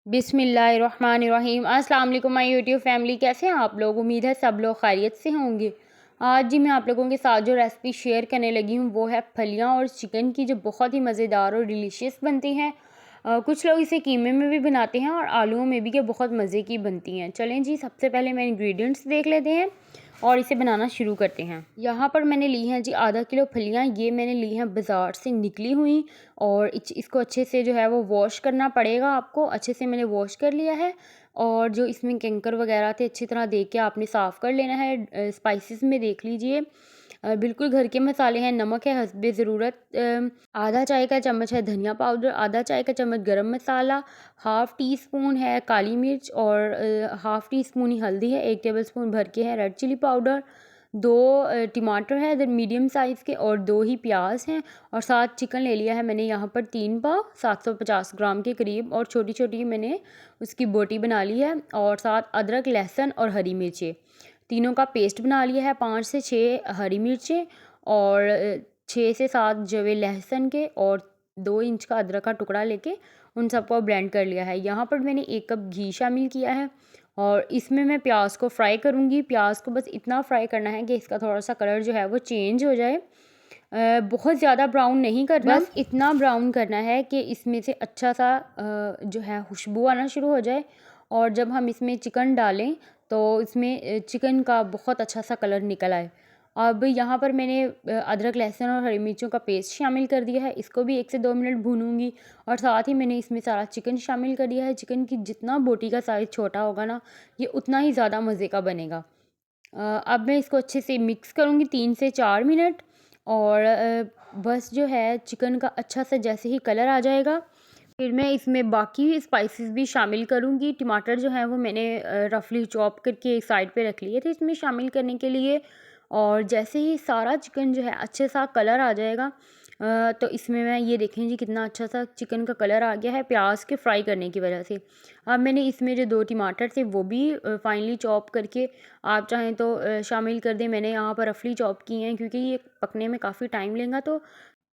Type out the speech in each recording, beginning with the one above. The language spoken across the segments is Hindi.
बिस्मिल्लाहिर्रहमानिर्रहीम। अस्सलाम वालेकुम माय यूट्यूब फैमिली, कैसे हैं आप लोग? उम्मीद है सब लोग खैरियत से होंगे। आज जी मैं आप लोगों के साथ जो रेसिपी शेयर करने लगी हूँ वो है फलियाँ और चिकन की, जो बहुत ही मज़ेदार और डिलीशियस बनती हैं। कुछ लोग इसे कीमे में भी बनाते हैं और आलूओं में भी, कि बहुत मज़े की बनती हैं। चलें जी, सबसे पहले मैं इंग्रेडिएंट्स देख लेते हैं और इसे बनाना शुरू करते हैं। यहाँ पर मैंने ली हैं जी आधा किलो फलियाँ। ये मैंने ली हैं बाज़ार से निकली हुई, और इसको अच्छे से जो है वो वॉश करना पड़ेगा आपको। अच्छे से मैंने वॉश कर लिया है, और जो इसमें कंकर वगैरह थे अच्छी तरह देख के आपने साफ़ कर लेना है। स्पाइसेस में देख लीजिए, बिल्कुल घर के मसाले हैं। नमक है हस्बे ज़रूरत, आधा चाय का चम्मच है धनिया पाउडर, आधा चाय का चम्मच गरम मसाला, हाफ़ टी स्पून है काली मिर्च, और हाफ़ टी स्पून ही हल्दी है, 1 टेबल स्पून भर के है रेड चिली पाउडर, 2 टमाटर है इधर मीडियम साइज़ के, और 2 ही प्याज हैं, और साथ चिकन ले लिया है मैंने यहाँ पर 3 पाव 750 ग्राम के करीब, और छोटी छोटी मैंने उसकी बोटी बना ली है, और साथ अदरक लहसुन और हरी मिर्चें तीनों का पेस्ट बना लिया है। 5 से 6 हरी मिर्चें, और 6 से 7 जवे लहसुन के, और 2 इंच का अदरक का टुकड़ा लेके उन सबको ब्लेंड कर लिया है। यहाँ पर मैंने 1 कप घी शामिल किया है, और इसमें मैं प्याज को फ्राई करूँगी। प्याज को बस इतना फ्राई करना है कि इसका थोड़ा सा कलर जो है वो चेंज हो जाए। बहुत ज़्यादा ब्राउन नहीं करना, बस इतना ब्राउन करना है कि इसमें से अच्छा सा जो है खुशबू आना शुरू हो जाए। और जब हम इसमें चिकन डालें तो इसमें चिकन का बहुत अच्छा सा कलर निकल आए। अब यहाँ पर मैंने अदरक लहसुन और हरी मिर्चों का पेस्ट शामिल कर दिया है। इसको भी 1 से 2 मिनट भूनूंगी, और साथ ही मैंने इसमें सारा चिकन शामिल कर दिया है। चिकन की जितना बोटी का साइज़ छोटा होगा ना, ये उतना ही ज़्यादा मज़े का बनेगा। अब मैं इसको अच्छे से मिक्स करूँगी 3 से 4 मिनट, और बस जो है चिकन का अच्छा सा जैसे ही कलर आ जाएगा, फिर मैं इसमें बाकी स्पाइसेस भी शामिल करूँगी। टमाटर जो है वो मैंने रफली चॉप करके एक साइड पे रख लिए थे इसमें शामिल करने के लिए। और जैसे ही सारा चिकन जो है अच्छे सा कलर आ जाएगा, तो इसमें मैं ये देखें जी कितना अच्छा सा चिकन का कलर आ गया है प्याज के फ्राई करने की वजह से। अब मैंने इसमें जो 2 टमाटर थे वो भी फाइनली चॉप करके आप चाहें तो शामिल कर दें। मैंने यहाँ पर रफली चॉप किए हैं क्योंकि ये पकने में काफ़ी टाइम लेगा, तो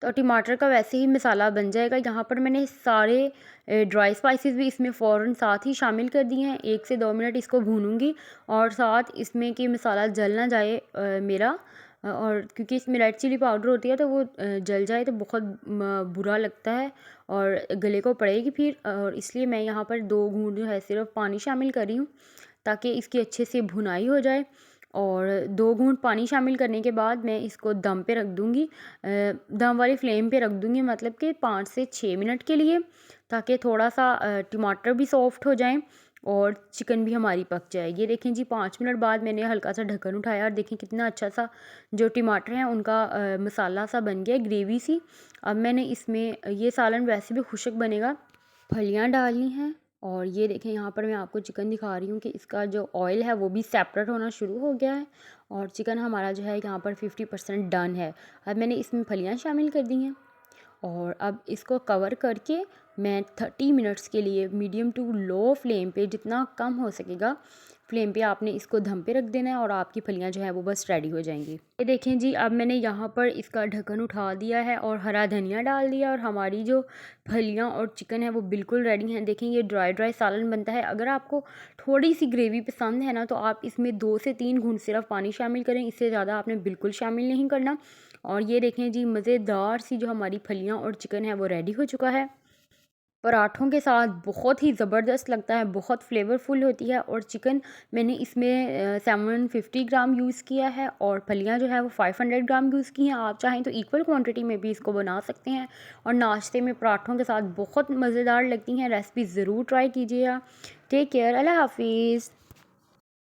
टमाटर का वैसे ही मसाला बन जाएगा। यहाँ पर मैंने सारे ड्राई स्पाइसेस भी इसमें फ़ौरन साथ ही शामिल कर दिए हैं। 1 से 2 मिनट इसको भूनूंगी, और साथ इसमें कि मसाला जल ना जाए मेरा, और क्योंकि इसमें रेड चिली पाउडर होती है तो वो जल जाए तो बहुत बुरा लगता है और गले को पड़ेगी फिर, और इसलिए मैं यहाँ पर 2 घूंट जो है सिर्फ पानी शामिल कर रही हूँ ताकि इसकी अच्छे से भुनाई हो जाए। और 2 घूंट पानी शामिल करने के बाद मैं इसको दम पे रख दूँगी, दम वाली फ्लेम पे रख दूँगी, मतलब कि 5 से 6 मिनट के लिए, ताकि थोड़ा सा टमाटर भी सॉफ्ट हो जाएं और चिकन भी हमारी पक जाए। ये देखें जी 5 मिनट बाद मैंने हल्का सा ढक्कन उठाया, और देखें कितना अच्छा सा जो टमाटर हैं उनका मसाला सा बन गया, ग्रेवी सी। अब मैंने इसमें, ये सालन वैसे भी खुशक बनेगा, फलियाँ डालनी हैं। और ये देखें यहाँ पर मैं आपको चिकन दिखा रही हूँ कि इसका जो ऑयल है वो भी सेपरेट होना शुरू हो गया है, और चिकन हमारा जो है यहाँ पर 50% डन है। अब मैंने इसमें फलियाँ शामिल कर दी हैं, और अब इसको कवर करके मैं 30 मिनट्स के लिए मीडियम टू लो फ्लेम पे, जितना कम हो सकेगा फ्लेम पे आपने इसको दम पे रख देना है, और आपकी फलियां जो है वो बस रेडी हो जाएंगी। ये देखें जी, अब मैंने यहाँ पर इसका ढक्कन उठा दिया है और हरा धनिया डाल दिया, और हमारी जो फलियां और चिकन है वो बिल्कुल रेडी हैं। देखें ये ड्राई ड्राई सालन बनता है। अगर आपको थोड़ी सी ग्रेवी पसंद है ना, तो आप इसमें 2 से 3 घूंट सिर्फ पानी शामिल करें, इससे ज़्यादा आपने बिल्कुल शामिल नहीं करना। और ये देखें जी मज़ेदार सी जो हमारी फलियां और चिकन है वो रेडी हो चुका है। पराठों के साथ बहुत ही ज़बरदस्त लगता है, बहुत फ्लेवरफुल होती है। और चिकन मैंने इसमें 750 ग्राम यूज़ किया है, और फलियां जो है वो 500 ग्राम यूज़ की हैं। आप चाहें तो इक्वल क्वांटिटी में भी इसको बना सकते हैं, और नाश्ते में पराठों के साथ बहुत मज़ेदार लगती हैं। रेसिपी ज़रूर ट्राई कीजिएगा। टेक केयर, अल्लाह हाफिज़।